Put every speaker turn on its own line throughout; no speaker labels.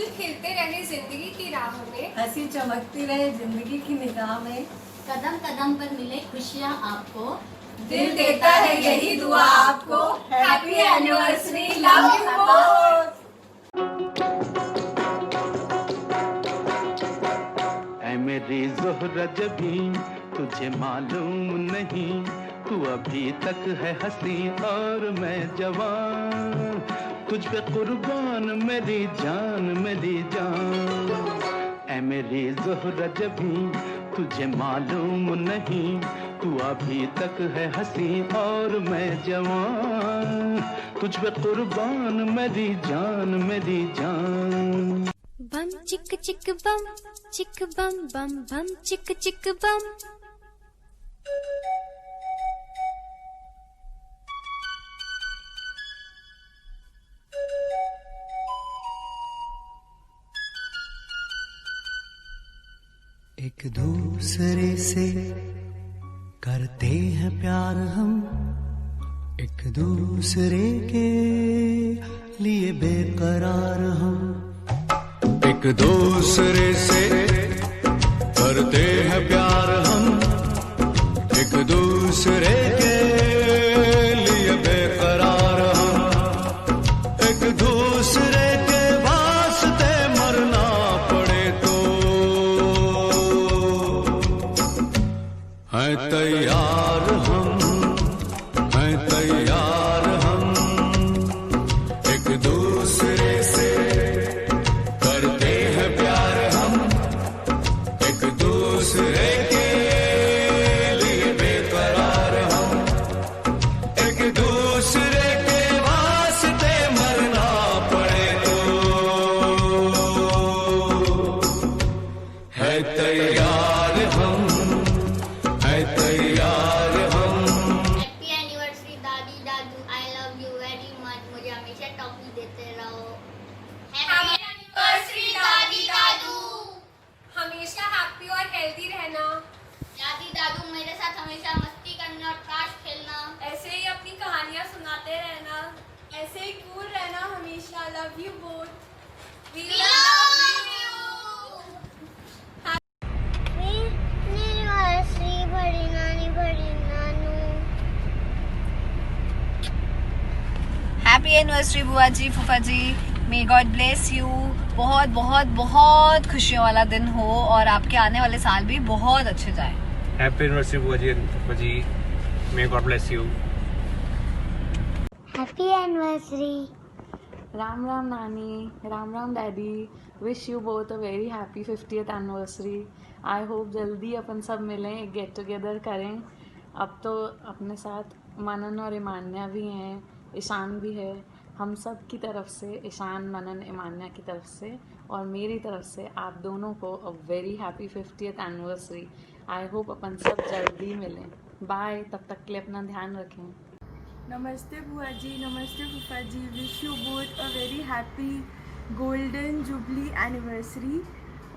फूल खिलते रहे जिंदगी की राहों में,
हंसी चमकती रहे जिंदगी की निगाह में,
कदम कदम पर मिले खुशियाँ आपको,
दिल देता है यही दुआ आपको। Happy anniversary, love you both.
ऐ मेरी ज़ोहरा जबी तुझे मालूम नहीं, तू अभी तक है हंसी और मैं जवान, तुझ पे कुर्बान मेरी जान। ऐ मेरी ज़ोहरा जबी तुझे मालूम नहीं, तू अभी तक है हंसी और मैं जवान, तुझ पे कुर्बान मेरी जान।
बम चिक चिक बम बम बम चिक चिक बम।
एक दूसरे से करते हैं प्यार हम, एक दूसरे के लिए बेकरार हम, एक दूसरे से करते हैं प्यार हम, एक दूसरे के लिए बेकरार हम, एक दूसरे के वास्ते मरना पड़े तो हैं तैयार हम, हैं तैयार हम, एक दूसरे से करते हैं प्यार हम, एक दूसरे के लिए बेकरार हम, एक दूसरे के वास्ते मरना पड़े तो है तैयार हम, है तैयार हम।
हैप्पी एनिवर्सरी दादी दादू, I love you very much. मुझे हमेशा टॉफी देते रहो। हैप्पी एनिवर्सरी दादी दादू।
हमेशा हैप्पी और हेल्दी रहना।
दादी दादू मेरे साथ हमेशा मस्ती करना और ताश खेलना।
ऐसे ही अपनी कहानियाँ सुनाते रहना, ऐसे ही कूल रहना हमेशा। Love you both. We love you.
Anniversary बड़ी नानी बड़ी नानू।
हैप्पी एनिवर्सरी बुआ जी, फूफा जी, मे गॉड ब्लेस यू। बहुत बहुत बहुत खुशियों वाला दिन हो और आपके आने वाले साल भी बहुत अच्छे जाए।
हैप्पी एनिवर्सरी बुआ जी एंड फूफा जी, may God bless you.
Happy anniversary.
Ram Ram नानी, Ram Ram daddy. Wish you both a very happy 50th anniversary. I hope जल्दी अपन सब मिलें, एक गेट टुगेदर करें। अब तो अपने साथ मनन और ईमान्या भी हैं, ईशान भी है। हम सब की तरफ से, ईशान, मनन, ईमान्या की तरफ से और मेरी तरफ से आप दोनों को a very happy 50th anniversary. I hope अपन सब जल्दी मिलें। बाय, तब तक के लिए अपना ध्यान रखें।
नमस्ते बुआ जी, नमस्ते फूफा जी। Wish you both a very happy golden jubilee anniversary.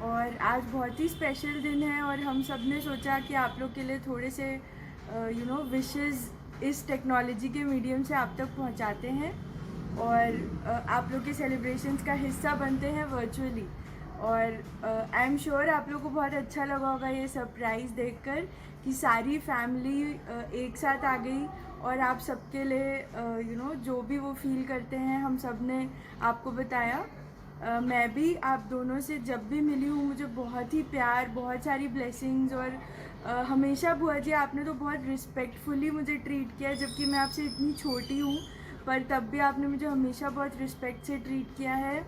और आज बहुत ही स्पेशल दिन है और हम सब ने सोचा कि आप लोग के लिए थोड़े से विशेस इस टेक्नोलॉजी के मीडियम से आप तक पहुंचाते हैं और आप लोग के सेलिब्रेशंस का हिस्सा बनते हैं वर्चुअली। और आई एम श्योर आप लोग को बहुत अच्छा लगा होगा ये सरप्राइज़ देखकर कि सारी फैमिली एक साथ आ गई और आप सबके लिए जो भी वो फील करते हैं हम सब ने आपको बताया। मैं भी आप दोनों से जब भी मिली हूँ मुझे बहुत ही प्यार, बहुत सारी ब्लेसिंग्स और हमेशा बुआ जी आपने तो बहुत रिस्पेक्टफुली मुझे ट्रीट किया, जबकि मैं आपसे इतनी छोटी हूँ पर तब भी आपने मुझे हमेशा बहुत रिस्पेक्ट से ट्रीट किया है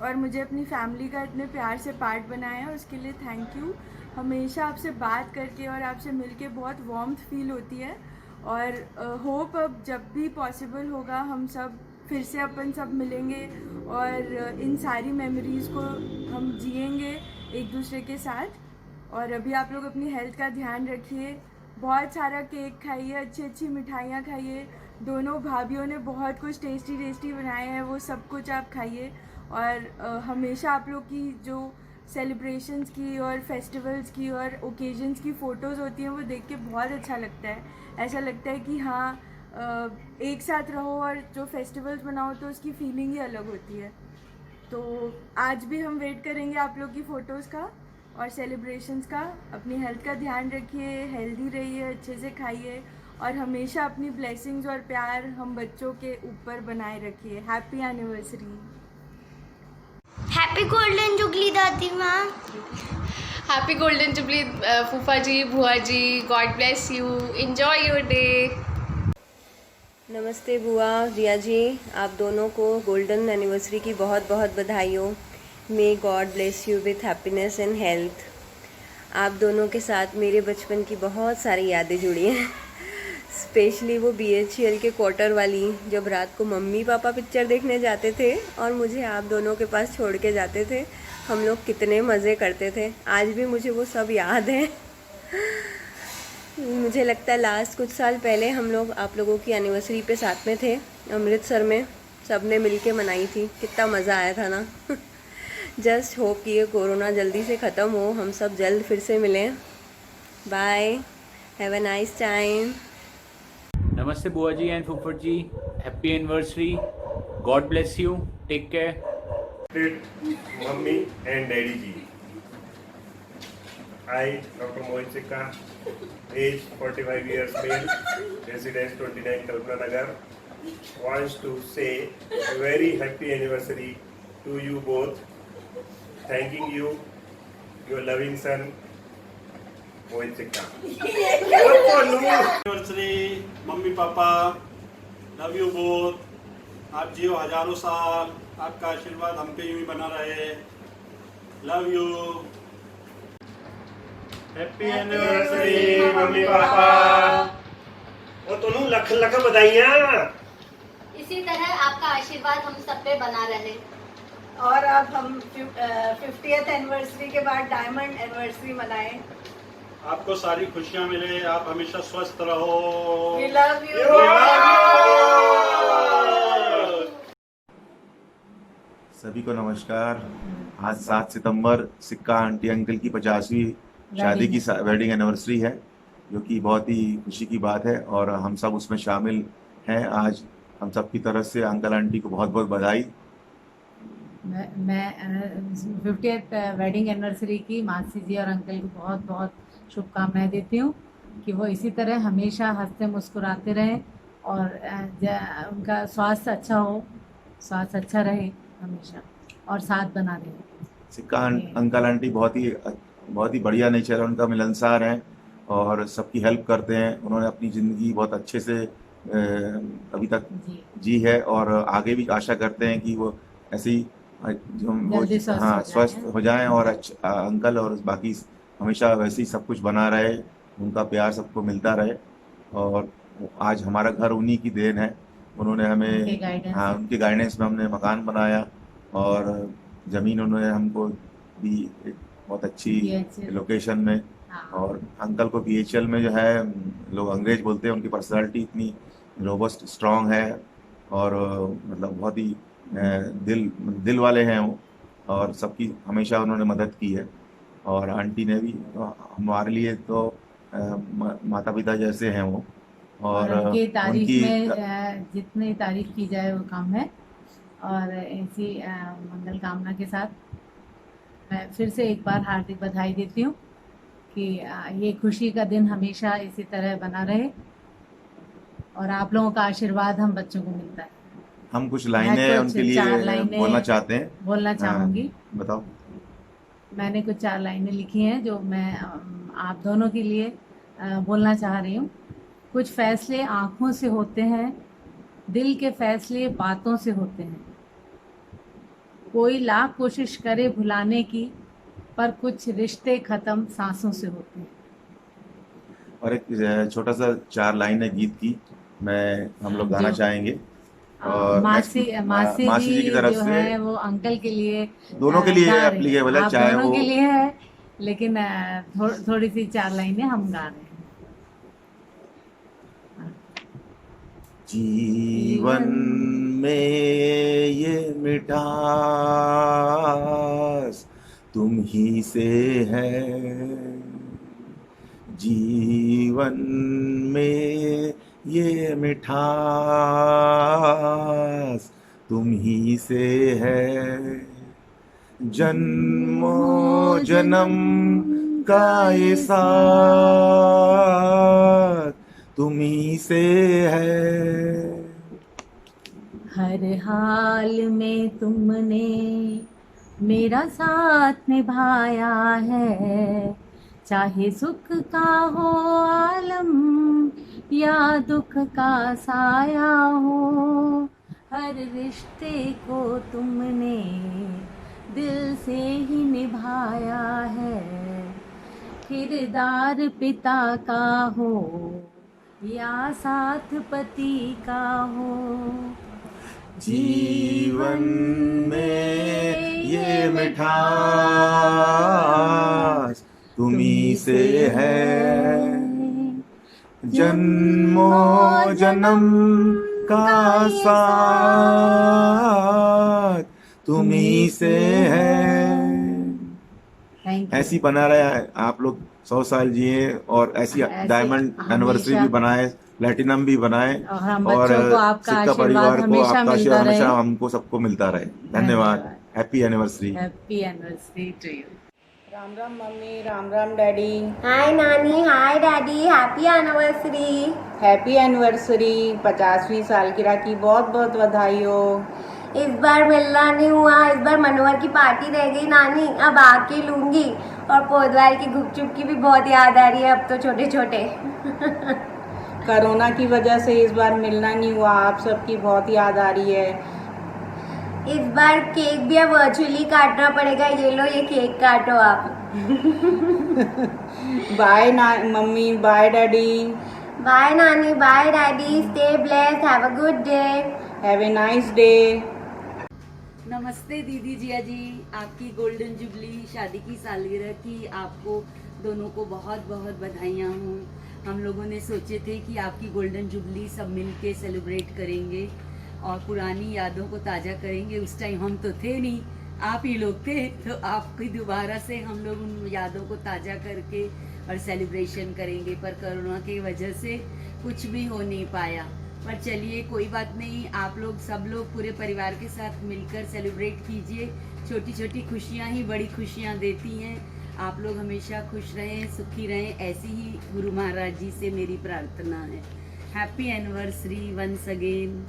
और मुझे अपनी फैमिली का इतने प्यार से पार्ट बनाया है, उसके लिए थैंक यू। हमेशा आपसे बात करके और आपसे मिलके बहुत वार्मथ फील होती है और होप अब जब भी पॉसिबल होगा हम सब फिर से अपन सब मिलेंगे और इन सारी मेमोरीज़ को हम जिएंगे एक दूसरे के साथ। और अभी आप लोग अपनी हेल्थ का ध्यान रखिए, बहुत सारा केक खाइए, अच्छी अच्छी मिठाइयाँ खाइए। दोनों भाभीयों ने बहुत कुछ टेस्टी टेस्टी बनाए हैं, वो सब कुछ आप खाइए। और हमेशा आप लोग की जो सेलिब्रेशंस की और फेस्टिवल्स की और ओकेजन्स की फ़ोटोज़ होती हैं वो देख के बहुत अच्छा लगता है। ऐसा लगता है कि हाँ एक साथ रहो और जो फेस्टिवल्स मनाओ तो उसकी फीलिंग ही अलग होती है। तो आज भी हम वेट करेंगे आप लोग की फ़ोटोज़ का और सेलिब्रेशंस का। अपनी हेल्थ का ध्यान रखिए, हेल्दी रहिए, अच्छे से खाइए और हमेशा अपनी ब्लेसिंग्स और प्यार हम बच्चों के ऊपर बनाए रखिए। Happy anniversary.
Happy golden jubilee दादी माँ।
हैप्पी गोल्डन जुबली फूफा जी, बुआ जी, God bless you, enjoy your day.
नमस्ते बुआ, रिया जी, आप दोनों को गोल्डन एनिवर्सरी की बहुत बहुत बधाई हो। मे God bless you with happiness and health. आप दोनों के साथ मेरे बचपन की बहुत सारी यादें जुड़ी हैं, स्पेशली वो BHEL के क्वार्टर वाली, जब रात को मम्मी पापा पिक्चर देखने जाते थे और मुझे आप दोनों के पास छोड़ के जाते थे। हम लोग कितने मज़े करते थे, आज भी मुझे वो सब याद है। मुझे लगता है लास्ट कुछ साल पहले हम लोग आप लोगों की एनिवर्सरी पे साथ में थे अमृतसर में, सब ने मिल के मनाई थी। कितना मज़ा आया था ना। जस्ट होप कि ये कोरोना जल्दी से ख़त्म हो, हम सब जल्द फिर से मिलें। Bye, have a nice time.
नमस्ते बुआ जी एंड फूफड़ जी, happy anniversary, God bless you, take care.
Mummy and daddy जी, I doctor Mohit Sikka, age 45 years male, residence 29 Kalpana Nagar, wants to say a very happy anniversary to you both. Thanking you, your loving son, Mohit Sikka.
Anniversary mummy papa, love you both. आप जियो हजारों साल, आपका आशीर्वाद हम पे यूं ही बना रहे। Love you.
Happy anniversary mummy papa. और तुम लख लख बधाइयाँ।
इसी तरह आपका आशीर्वाद हम सब पे बना रहे।
और अब हम 50th एनिवर्सरी के बाद डायमंड एनिवर्सरी मनाएं।
आपको सारी खुशियाँ मिले, आप हमेशा स्वस्थ रहो।
We love you.
सभी को नमस्कार। आज 7 सितंबर सिक्का आंटी अंकल की 50वीं शादी की वेडिंग एनिवर्सरी है, जो कि बहुत ही खुशी की बात है और हम सब उसमें शामिल हैं। आज हम सब की तरफ से अंकल आंटी को बहुत बहुत बधाई।
मैं 50th वेडिंग एनिवर्सरी की मासी जी और अंकल को बहुत बहुत शुभकामनाएं देती हूँ कि वो इसी तरह हमेशा हंसते मुस्कुराते रहें और उनका स्वास्थ्य अच्छा हो, स्वास्थ्य अच्छा रहे हमेशा और साथ बना रहे।
सिक्का अंकल आंटी बहुत ही बढ़िया नेचर है उनका, मिलनसार हैं और सबकी हेल्प करते हैं। उन्होंने अपनी ज़िंदगी बहुत अच्छे से अभी तक जी है और आगे भी आशा करते हैं कि वो ऐसे ही स्वस्थ हो जाएं और अंकल और बाकी हमेशा वैसे ही सब कुछ बना रहे, उनका प्यार सबको मिलता रहे। और आज हमारा घर उन्हीं की देन है, उन्होंने हमें उनके गाइडेंस में हमने मकान बनाया और ज़मीन उन्होंने हमको दी एक बहुत अच्छी लोकेशन में। और अंकल को BHEL में जो है लोग अंग्रेज बोलते हैं, उनकी पर्सनालिटी इतनी रोबस्ट स्ट्रॉन्ग है और मतलब बहुत ही दिल वाले हैं वो, और सबकी हमेशा उन्होंने मदद की है। और आंटी ने भी हमारे लिए तो माता पिता जैसे हैं वो, और
उनकी तारीफ में जितनी तारीफ की जाए वो कम है। और ऐसी मंगल कामना के साथ मैं फिर से एक बार हार्दिक बधाई देती हूँ कि ये खुशी का दिन हमेशा इसी तरह बना रहे और आप लोगों का आशीर्वाद हम बच्चों को मिलता है।
हम कुछ लाइनें उनके लिए बोलना चाहते हैं।
बोलना चाहूँगी।
बताओ।
मैंने कुछ 4 लाइनें लिखी हैं जो मैं आप दोनों के लिए बोलना चाह रही हूँ। कुछ फैसले आँखों से होते हैं, दिल के फैसले बातों से होते हैं। कोई लाख कोशिश करे भुलाने की, पर कुछ रिश्ते ख़त्म सांसों से होते हैं।
और एक छोटा सा 4 लाइन है गीत की, हम लोग गाना चाहेंगे। और
मासी जी
की तरफ
जो
से
है वो अंकल के लिए,
दोनों के लिए एप्लीकेबल है, चाहे
दोनों
वो
के लिए है, लेकिन थोड़ी सी 4 लाइनें हम गा रहे हैं।
जीवन में ये मिठास तुम ही से है, जीवन में ये मिठास तुम ही से है। जन्मों जन्म का ये साथ तुम्ही से है।
हर हाल में तुमने मेरा साथ निभाया है, चाहे सुख का हो आलम या दुख का साया हो। हर रिश्ते को तुमने दिल से ही निभाया है, किरदार पिता का हो या साथ पति का हो।
जीवन में ये मिठास तुम्ही से है। जन्मों जन्म का साथ तुम्ही से है। ऐसी बना रहे आप लोग 100 साल जिए और ऐसी डायमंड एनिवर्सरी भी बनाए, प्लेटिनम भी बनाए और सिक्का परिवार को आपका आशीर्वाद हमेशा हमको सबको मिलता रहे। धन्यवाद। Happy anniversary.
Happy anniversary to you.
Ram Ram mummy, Ram Ram daddy.
Hi नानी, hi daddy, happy anniversary.
Happy anniversary, 50वीं सालगिरह की बहुत बहुत बधाई हो।
इस बार मिलना नहीं हुआ, इस बार मनोहर की पार्टी रह गई नानी, अब आके लूंगी। और पोदवाल की गुपचुप की भी बहुत याद आ रही है अब तो छोटे छोटे।
कोरोना की वजह से इस बार मिलना नहीं हुआ, आप सबकी बहुत याद आ रही है।
इस बार केक भी अब वर्चुअली काटना पड़ेगा। ये लो, ये केक काटो आप।
Bye mummy, bye daddy.
Bye नानी, bye daddy. Stay blessed, have a good day.
Have a nice day.
नमस्ते दीदी जिया जी, आपकी गोल्डन जुबली शादी की सालगिरह की आपको दोनों को बहुत बहुत बधाइयाँ हूँ। हम लोगों ने सोचे थे कि आपकी गोल्डन जुबली सब मिलके सेलिब्रेट करेंगे और पुरानी यादों को ताज़ा करेंगे। उस टाइम हम तो थे नहीं, आप ही लोग थे, तो आपकी दोबारा से हम लोग उन यादों को ताज़ा करके और सेलिब्रेशन करेंगे। पर कोरोना की वजह से कुछ भी हो नहीं पाया। पर चलिए कोई बात नहीं, आप लोग सब लोग पूरे परिवार के साथ मिलकर सेलिब्रेट कीजिए। छोटी छोटी खुशियाँ ही बड़ी खुशियाँ देती हैं। आप लोग हमेशा खुश रहें, सुखी रहें, ऐसी ही गुरु महाराज जी से मेरी प्रार्थना है। Happy anniversary once again.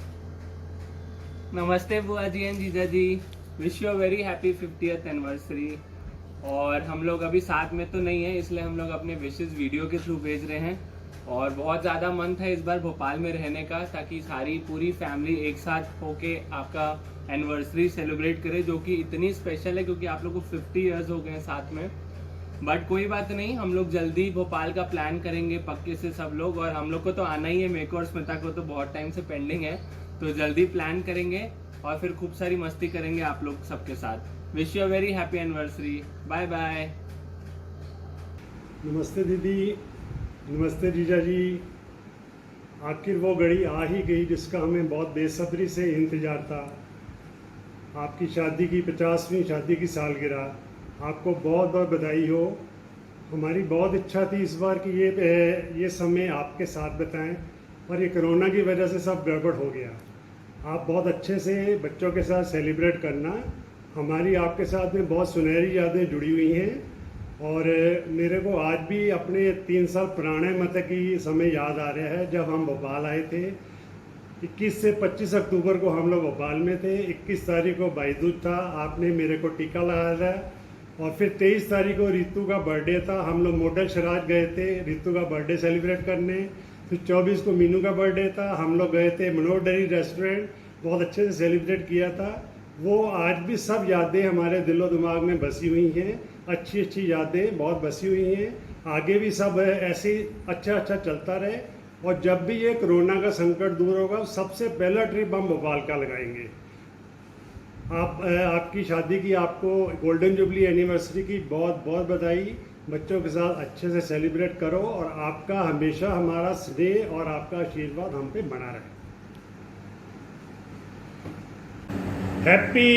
नमस्ते बुआ जी एंड जीजा जी, wish you very happy 50th anniversary. और हम लोग अभी साथ में तो नहीं है, इसलिए हम लोग अपने विशेस वीडियो के थ्रू भेज रहे हैं। और बहुत ज़्यादा मन था इस बार भोपाल में रहने का, ताकि सारी पूरी फैमिली एक साथ होके आपका एनिवर्सरी सेलिब्रेट करे, जो कि इतनी स्पेशल है क्योंकि आप लोग को 50 ईयर्स हो गए साथ में। बट कोई बात नहीं, हम लोग जल्दी भोपाल का प्लान करेंगे पक्के से सब लोग। और हम लोग को तो आना ही है, मेरे को और स्मिता को तो बहुत टाइम से पेंडिंग है, तो जल्दी प्लान करेंगे और फिर खूब सारी मस्ती करेंगे आप लोग सबके साथ। Wish you very happy anniversary. Bye bye.
नमस्ते दीदी, नमस्ते जीजा जी। आखिर वो घड़ी आ ही गई जिसका हमें बहुत बेसब्री से इंतज़ार था। आपकी शादी की 50वीं शादी की सालगिरह, आपको बहुत बहुत बधाई हो। हमारी बहुत इच्छा थी इस बार कि ये समय आपके साथ बिताएं, पर ये कोरोना की वजह से सब गड़बड़ हो गया। आप बहुत अच्छे से बच्चों के साथ सेलिब्रेट करना। हमारी आपके साथ में बहुत सुनहरी यादें जुड़ी हुई हैं और मेरे को आज भी अपने 3 साल पुराने मतलब की समय याद आ रहा है जब हम भोपाल आए थे। 21 से 25 अक्टूबर को हम लोग भोपाल में थे। 21 तारीख को भाई दूज था, आपने मेरे को टीका लगाया और फिर 23 तारीख को रितु का बर्थडे था। हम लोग मॉडल शराज गए थे रितु का बर्थडे सेलिब्रेट करने। फिर 24 को मीनू का बर्थडे था, हम लोग गए थे मनोहर डेयरी रेस्टोरेंट, बहुत अच्छे से सेलिब्रेट किया था। वो आज भी सब यादें हमारे दिलो दिमाग में बसी हुई हैं, अच्छी अच्छी यादें बहुत बसी हुई हैं। आगे भी सब ऐसे अच्छा चलता रहे और जब भी ये कोरोना का संकट दूर होगा सबसे पहला ट्रिप हम भोपाल का लगाएंगे। आपकी शादी की आपको गोल्डन जुबली एनिवर्सरी की बहुत बहुत बधाई। बच्चों के साथ अच्छे से सेलिब्रेट करो और आपका हमेशा हमारा स्नेह और आपका आशीर्वाद हम पे बना रहे। हैप्पी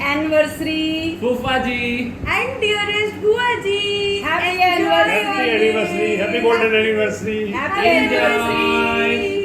एनिवर्सरी
फूफा जी
एंड डियरेस्ट बुआ जी। Happy
anniversary, happy golden anniversary.
Happy anniversary.